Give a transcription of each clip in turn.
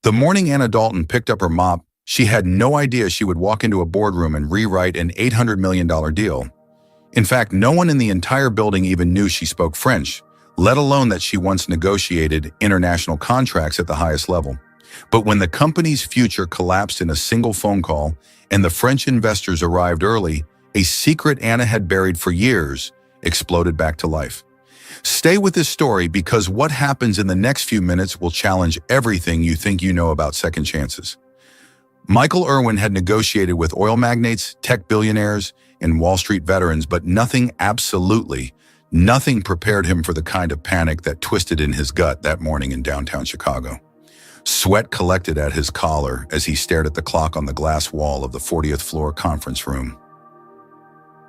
The morning Anna Dalton picked up her mop, she had no idea she would walk into a boardroom and rewrite an $800 million deal. In fact, no one in the entire building even knew she spoke French, let alone that she once negotiated international contracts at the highest level. But when the company's future collapsed in a single phone call and the French investors arrived early, a secret Anna had buried for years exploded back to life. Stay with this story because what happens in the next few minutes will challenge everything you think you know about second chances. Michael Irwin had negotiated with oil magnates, tech billionaires, and Wall Street veterans, but nothing, absolutely nothing, prepared him for the kind of panic that twisted in his gut that morning in downtown Chicago. Sweat collected at his collar as he stared at the clock on the glass wall of the 40th floor conference room.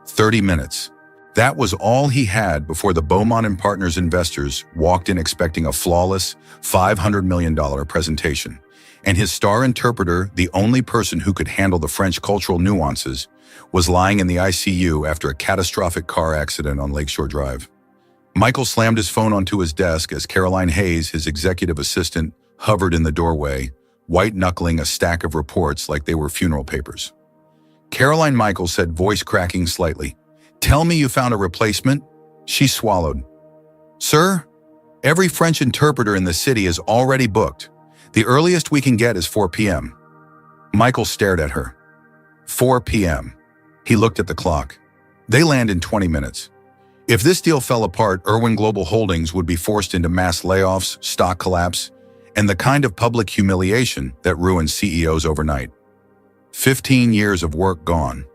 30 minutes. That was all he had before the Beaumont and Partners investors walked in expecting a flawless $500 million presentation. And his star interpreter, the only person who could handle the French cultural nuances, was lying in the ICU after a catastrophic car accident on Lakeshore Drive. Michael slammed his phone onto his desk as Caroline Hayes, his executive assistant, hovered in the doorway, white-knuckling a stack of reports like they were funeral papers. Caroline, Michael said, voice cracking slightly. "Tell me you found a replacement?" She swallowed. "Sir, every French interpreter in the city is already booked. The earliest we can get is 4 p.m. Michael stared at her. 4 p.m. He looked at the clock. They land in 20 minutes. If this deal fell apart, Irwin Global Holdings would be forced into mass layoffs, stock collapse, and the kind of public humiliation that ruins CEOs overnight. 15 years of work gone.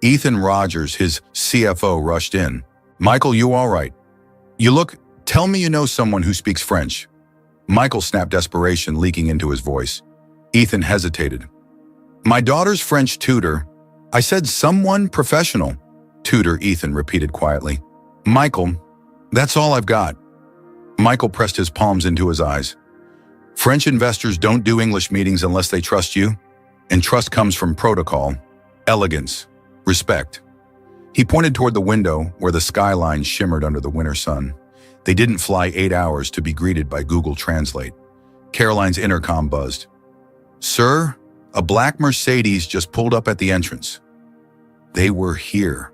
Ethan Rogers, his CFO, rushed in. "Michael, you all right? Tell me you know someone who speaks French." Michael snapped, desperation leaking into his voice. Ethan hesitated. "My daughter's French tutor." "I said someone professional." "Tutor," Ethan repeated quietly. "Michael, that's all I've got." Michael pressed his palms into his eyes. "French investors don't do English meetings unless they trust you, and trust comes from protocol, elegance, respect." He pointed toward the window where the skyline shimmered under the winter sun. They didn't fly 8 hours to be greeted by Google Translate. Caroline's intercom buzzed. "Sir, a black Mercedes just pulled up at the entrance." They were here.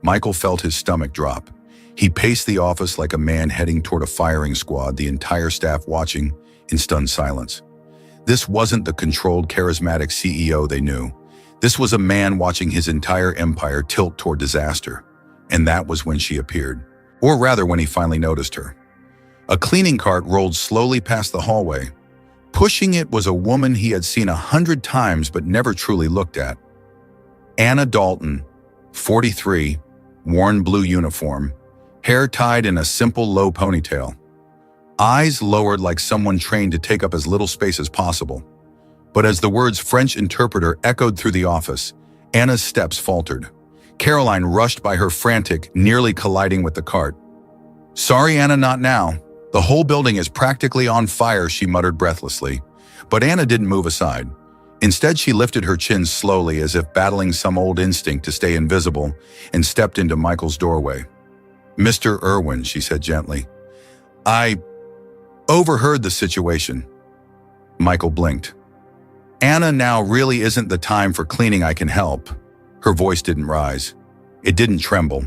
Michael felt his stomach drop. He paced the office like a man heading toward a firing squad, the entire staff watching in stunned silence. This wasn't the controlled, charismatic CEO they knew. This was a man watching his entire empire tilt toward disaster. And that was when she appeared. Or rather, when he finally noticed her. A cleaning cart rolled slowly past the hallway. Pushing it was a woman he had seen 100 times but never truly looked at. Anna Dalton, 43, worn blue uniform, hair tied in a simple low ponytail. Eyes lowered like someone trained to take up as little space as possible. But as the words French interpreter echoed through the office, Anna's steps faltered. Caroline rushed by her frantic, nearly colliding with the cart. "Sorry, Anna, not now. The whole building is practically on fire," she muttered breathlessly. But Anna didn't move aside. Instead, she lifted her chin slowly as if battling some old instinct to stay invisible and stepped into Michael's doorway. "Mr. Irwin," she said gently. "I overheard the situation." Michael blinked. "Anna, now really isn't the time for cleaning. I can help." Her voice didn't rise. It didn't tremble,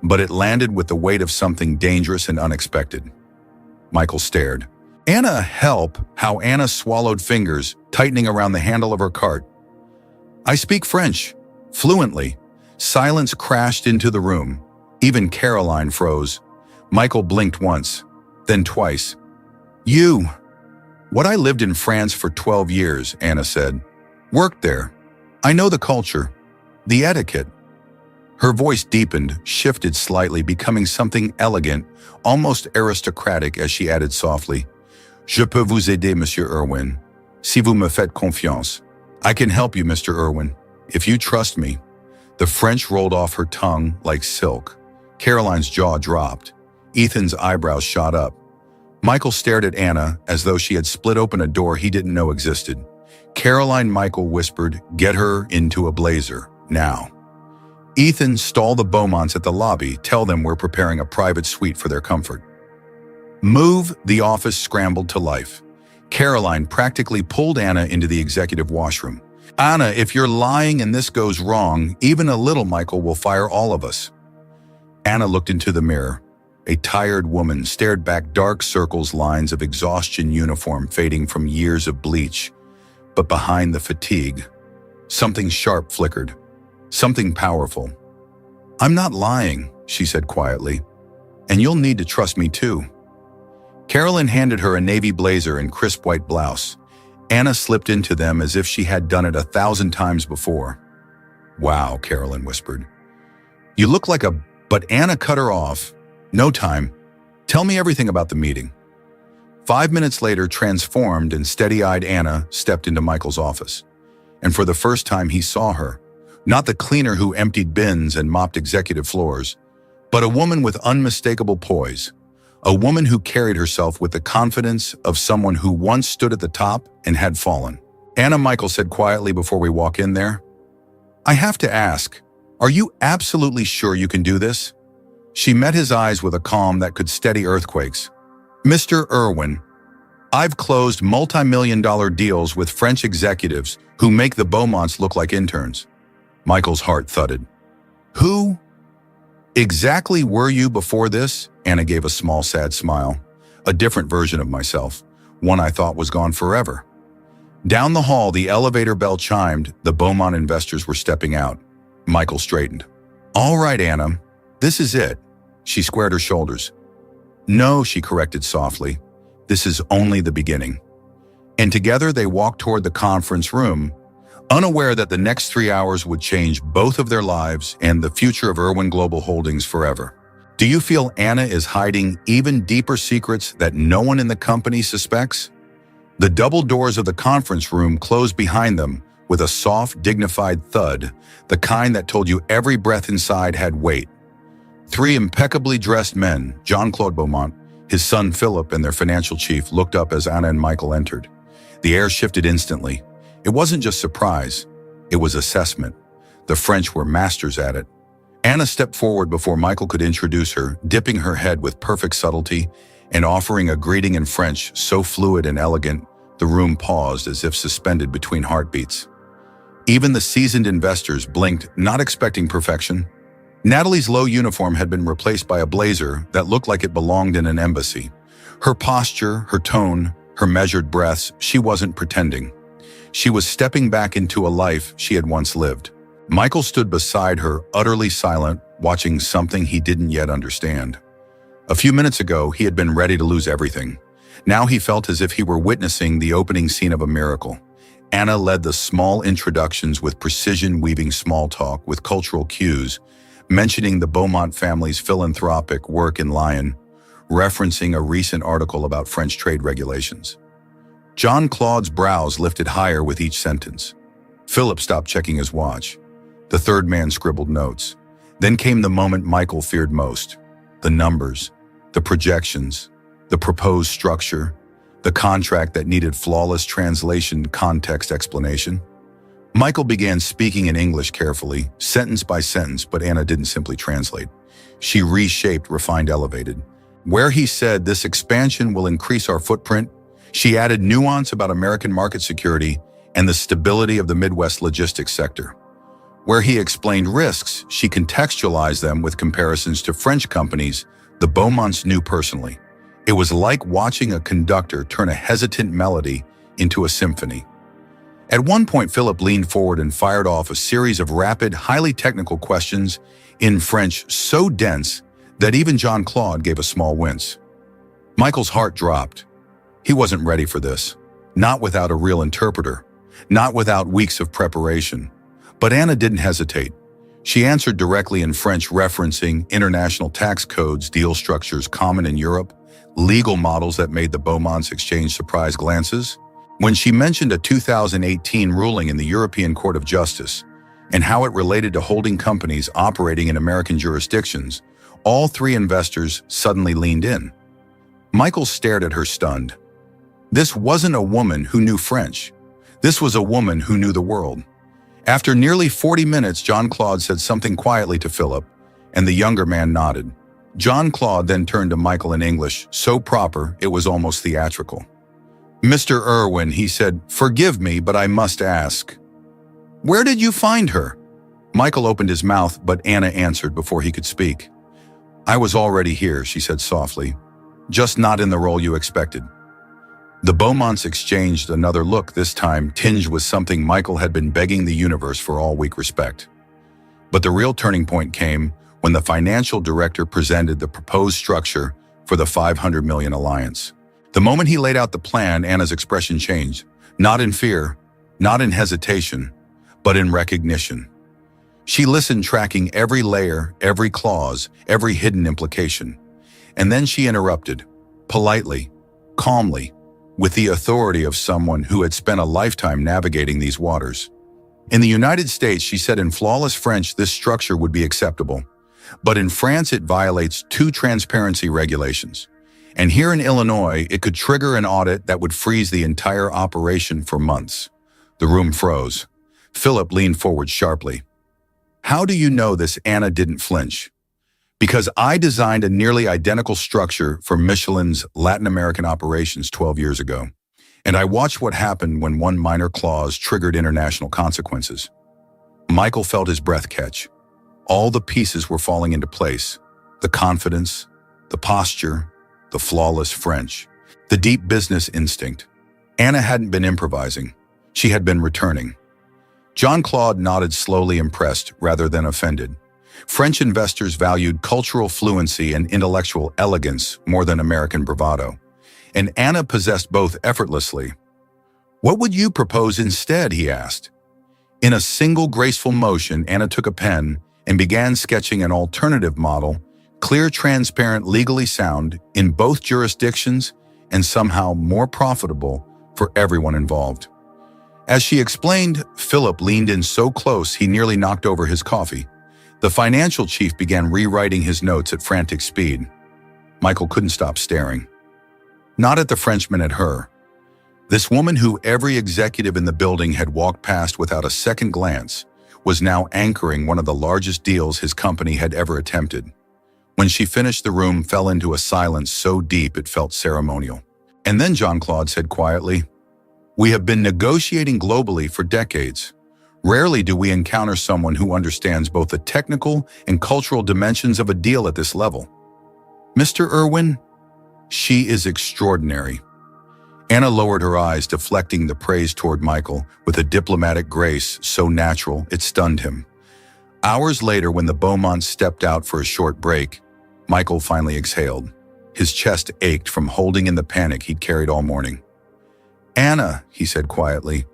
but it landed with the weight of something dangerous and unexpected. Michael stared. "Anna, help?" How Anna swallowed fingers, tightening around the handle of her cart. "I speak French, fluently." Silence crashed into the room. Even Caroline froze. Michael blinked once, then twice. "You." "What, I lived in France for 12 years, Anna said. "Worked there. I know the culture. The etiquette." Her voice deepened, shifted slightly, becoming something elegant, almost aristocratic as she added softly, "Je peux vous aider, Monsieur Irwin, si vous me faites confiance." "I can help you, Mr. Irwin, if you trust me." The French rolled off her tongue like silk. Caroline's jaw dropped. Ethan's eyebrows shot up. Michael stared at Anna as though she had split open a door he didn't know existed. "Caroline," Michael whispered, "get her into a blazer. Now." "Ethan, stall the Beaumonts at the lobby. Tell them we're preparing a private suite for their comfort." "Move." The office scrambled to life. Caroline practically pulled Anna into the executive washroom. "Anna, if you're lying and this goes wrong, even a little, Michael will fire all of us." Anna looked into the mirror. A tired woman stared back, dark circles, lines of exhaustion, uniform fading from years of bleach. But behind the fatigue, something sharp flickered, something powerful. "I'm not lying," she said quietly, "and you'll need to trust me too." Carolyn handed her a navy blazer and crisp white blouse. Anna slipped into them as if she had done it 1,000 times before. "Wow," Carolyn whispered. "You look like a..." But Anna cut her off. "No time. Tell me everything about the meeting." 5 minutes later, transformed and steady-eyed Anna stepped into Michael's office. And for the first time he saw her, not the cleaner who emptied bins and mopped executive floors, but a woman with unmistakable poise, a woman who carried herself with the confidence of someone who once stood at the top and had fallen. "Anna," Michael said quietly before we walk in there, "I have to ask, are you absolutely sure you can do this?" She met his eyes with a calm that could steady earthquakes. "Mr. Irwin, I've closed multi-million-dollar deals with French executives who make the Beaumonts look like interns." Michael's heart thudded. "Who exactly were you before this?" Anna gave a small, sad smile. "A different version of myself, one I thought was gone forever." Down the hall, the elevator bell chimed. The Beaumont investors were stepping out. Michael straightened. "All right, Anna, this is it." She squared her shoulders. "No," she corrected softly. "This is only the beginning." And together they walked toward the conference room, unaware that the next 3 hours would change both of their lives and the future of Irwin Global Holdings forever. Do you feel Anna is hiding even deeper secrets that no one in the company suspects? The double doors of the conference room closed behind them with a soft, dignified thud, the kind that told you every breath inside had weight. 3 impeccably dressed men, Jean-Claude Beaumont, his son Philip, and their financial chief, looked up as Anna and Michael entered. The air shifted instantly. It wasn't just surprise, it was assessment. The French were masters at it. Anna stepped forward before Michael could introduce her, dipping her head with perfect subtlety and offering a greeting in French so fluid and elegant, the room paused as if suspended between heartbeats. Even the seasoned investors blinked, not expecting perfection. Natalie's low uniform had been replaced by a blazer that looked like it belonged in an embassy. Her posture, her tone, her measured breaths, she wasn't pretending. She was stepping back into a life she had once lived. Michael stood beside her, utterly silent, watching something he didn't yet understand. A few minutes ago, he had been ready to lose everything. Now he felt as if he were witnessing the opening scene of a miracle. Anna led the small introductions with precision, weaving small talk with cultural cues, mentioning the Beaumont family's philanthropic work in Lyon, referencing a recent article about French trade regulations. Jean-Claude's brows lifted higher with each sentence. Philip stopped checking his watch. The third man scribbled notes. Then came the moment Michael feared most. The numbers, the projections, the proposed structure, the contract that needed flawless translation, context explanation. Michael began speaking in English carefully, sentence by sentence, but Anna didn't simply translate. She reshaped, refined, elevated. Where he said this expansion will increase our footprint, she added nuance about American market security and the stability of the Midwest logistics sector. Where he explained risks, she contextualized them with comparisons to French companies the Beaumonts knew personally. It was like watching a conductor turn a hesitant melody into a symphony. At one point, Philip leaned forward and fired off a series of rapid, highly technical questions in French so dense that even Jean-Claude gave a small wince. Michael's heart dropped. He wasn't ready for this. Not without a real interpreter. Not without weeks of preparation. But Anna didn't hesitate. She answered directly in French, referencing international tax codes, deal structures common in Europe, legal models that made the Beaumonts exchange surprised glances. When she mentioned a 2018 ruling in the European Court of Justice and how it related to holding companies operating in American jurisdictions, all 3 investors suddenly leaned in. Michael stared at her stunned. This wasn't a woman who knew French. This was a woman who knew the world. After nearly 40 minutes, Jean-Claude said something quietly to Philip, and the younger man nodded. Jean-Claude then turned to Michael in English, so proper it was almost theatrical. Mr. Irwin, he said, forgive me, but I must ask. Where did you find her? Michael opened his mouth, but Anna answered before he could speak. I was already here, she said softly, just not in the role you expected. The Beaumonts exchanged another look, this time tinged with something Michael had been begging the universe for all week: respect. But the real turning point came when the financial director presented the proposed structure for the $500 million alliance. The moment he laid out the plan, Anna's expression changed, not in fear, not in hesitation, but in recognition. She listened, tracking every layer, every clause, every hidden implication. And then she interrupted, politely, calmly, with the authority of someone who had spent a lifetime navigating these waters. In the United States, she said in flawless French, this structure would be acceptable. But in France, it violates 2 transparency regulations. And here in Illinois, it could trigger an audit that would freeze the entire operation for months. The room froze. Philip leaned forward sharply. How do you know this? Anna didn't flinch. Because I designed a nearly identical structure for Michelin's Latin American operations 12 years ago. And I watched what happened when one minor clause triggered international consequences. Michael felt his breath catch. All the pieces were falling into place. The confidence, the posture, the flawless French, the deep business instinct. Anna hadn't been improvising. She had been returning. Jean-Claude nodded, slowly, impressed rather than offended. French investors valued cultural fluency and intellectual elegance more than American bravado. And Anna possessed both effortlessly. What would you propose instead? He asked. In a single graceful motion, Anna took a pen and began sketching an alternative model, clear, transparent, legally sound in both jurisdictions, and somehow more profitable for everyone involved. As she explained, Philip leaned in so close he nearly knocked over his coffee. The financial chief began rewriting his notes at frantic speed. Michael couldn't stop staring. Not at the Frenchman, at her. This woman who every executive in the building had walked past without a second glance was now anchoring one of the largest deals his company had ever attempted. When she finished, the room fell into a silence so deep it felt ceremonial. And then Jean-Claude said quietly, "We have been negotiating globally for decades. Rarely do we encounter someone who understands both the technical and cultural dimensions of a deal at this level. Mr. Irwin, she is extraordinary." Anna lowered her eyes, deflecting the praise toward Michael with a diplomatic grace so natural it stunned him. Hours later, when the Beaumonts stepped out for a short break, Michael finally exhaled. His chest ached from holding in the panic he'd carried all morning. "Anna," he said quietly,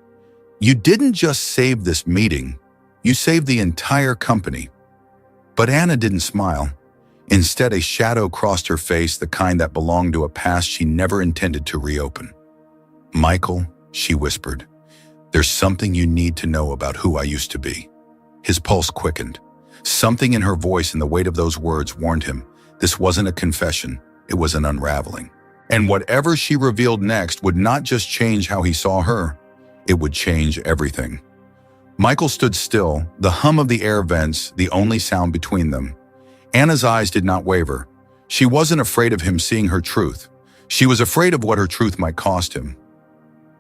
"you didn't just save this meeting, you saved the entire company." But Anna didn't smile. Instead, a shadow crossed her face, the kind that belonged to a past she never intended to reopen. "Michael," she whispered, "there's something you need to know about who I used to be." His pulse quickened. Something in her voice and the weight of those words warned him this wasn't a confession, it was an unraveling. And whatever she revealed next would not just change how he saw her, it would change everything. Michael stood still, the hum of the air vents the only sound between them. Anna's eyes did not waver. She wasn't afraid of him seeing her truth. She was afraid of what her truth might cost him.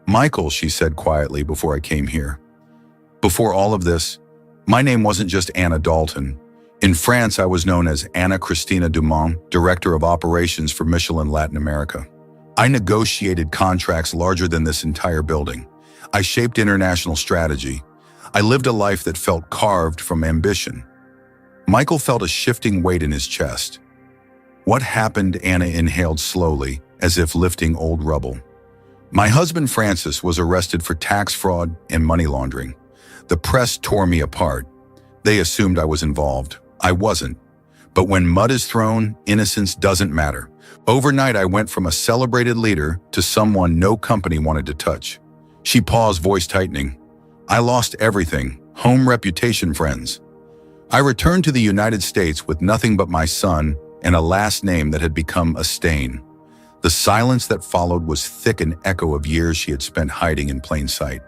"Michael," she said quietly, "before I came here. Before all of this, my name wasn't just Anna Dalton. In France, I was known as Anna Christina Dumont, Director of Operations for Michelin Latin America. I negotiated contracts larger than this entire building. I shaped international strategy. I lived a life that felt carved from ambition." Michael felt a shifting weight in his chest. "What happened?" Anna inhaled slowly, as if lifting old rubble. "My husband Francis was arrested for tax fraud and money laundering. The press tore me apart. They assumed I was involved. I wasn't. But when mud is thrown, innocence doesn't matter. Overnight, I went from a celebrated leader to someone no company wanted to touch." She paused, voice tightening. "I lost everything, home, reputation, friends. I returned to the United States with nothing but my son and a last name that had become a stain." The silence that followed was thick, an echo of years she had spent hiding in plain sight.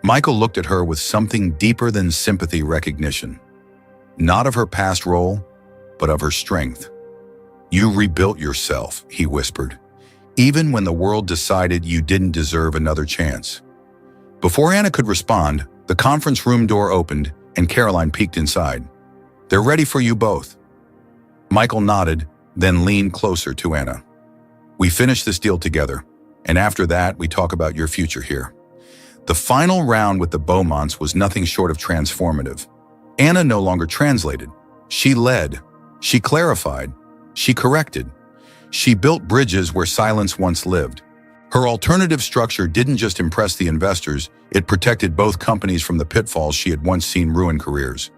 Michael looked at her with something deeper than sympathy, recognition. Not of her past role, but of her strength. "You rebuilt yourself," he whispered. even when the world decided you didn't deserve another chance. Before Anna could respond, the conference room door opened and Caroline peeked inside. "They're ready for you both." Michael nodded, then leaned closer to Anna. "We finish this deal together, and after that, we talk about your future here." The final round with the Beaumonts was nothing short of transformative. Anna no longer translated. She led. She clarified. She corrected. She built bridges where silence once lived. Her alternative structure didn't just impress the investors, it protected both companies from the pitfalls she had once seen ruin careers.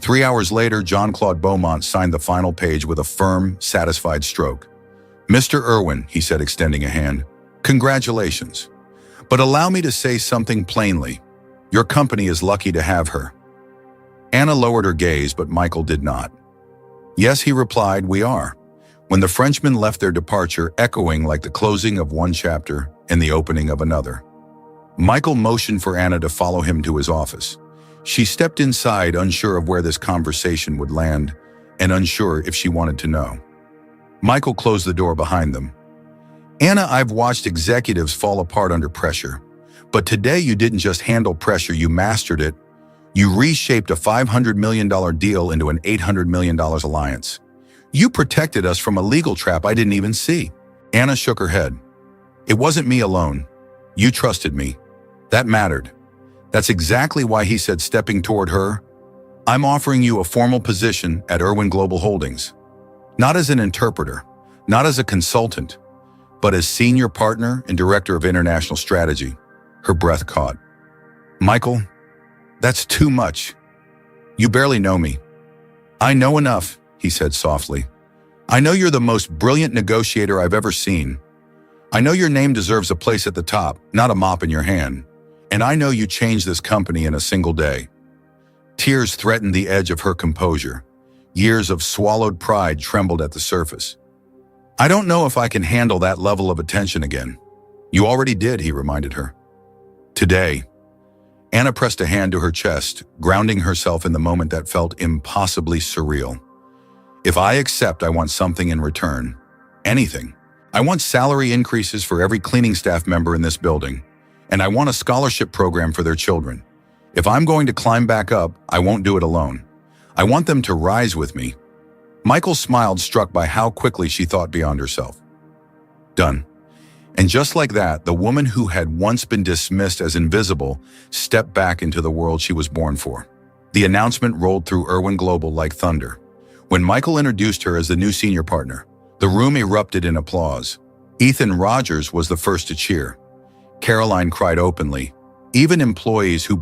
3 hours later, Jean-Claude Beaumont signed the final page with a firm, satisfied stroke. "Mr. Irwin," he said, extending a hand, "congratulations. But allow me to say something plainly. Your company is lucky to have her." Anna lowered her gaze, but Michael did not. "Yes," he replied, "we are." When the Frenchmen left their departure, echoing like the closing of one chapter and the opening of another. Michael motioned for Anna to follow him to his office. She stepped inside, unsure of where this conversation would land, and unsure if she wanted to know. Michael closed the door behind them. "Anna, I've watched executives fall apart under pressure. But today you didn't just handle pressure, you mastered it. You reshaped a $500 million deal into an $800 million alliance. You protected us from a legal trap I didn't even see." Anna shook her head. "It wasn't me alone. You trusted me. That mattered." That's exactly why he said, stepping toward her, "I'm offering you a formal position at Irwin Global Holdings. Not as an interpreter, not as a consultant, but as senior partner and director of international strategy." Her breath caught. "Michael, that's too much. You barely know me." "I know enough," he said softly. "I know you're the most brilliant negotiator I've ever seen. I know your name deserves a place at the top, not a mop in your hand. And I know you changed this company in a single day." Tears threatened the edge of her composure. Years of swallowed pride trembled at the surface. "I don't know if I can handle that level of attention again." "You already did," he reminded her. "Today." Anna pressed a hand to her chest, grounding herself in the moment that felt impossibly surreal. "If I accept, I want something in return. Anything. I want salary increases for every cleaning staff member in this building. And I want a scholarship program for their children. If I'm going to climb back up, I won't do it alone. I want them to rise with me." Michael smiled, struck by how quickly she thought beyond herself. Done. And just like that, the woman who had once been dismissed as invisible stepped back into the world she was born for. The announcement rolled through Irwin Global like thunder. When Michael introduced her as the new senior partner, the room erupted in applause. Ethan Rogers was the first to cheer. Caroline cried openly. Even employees who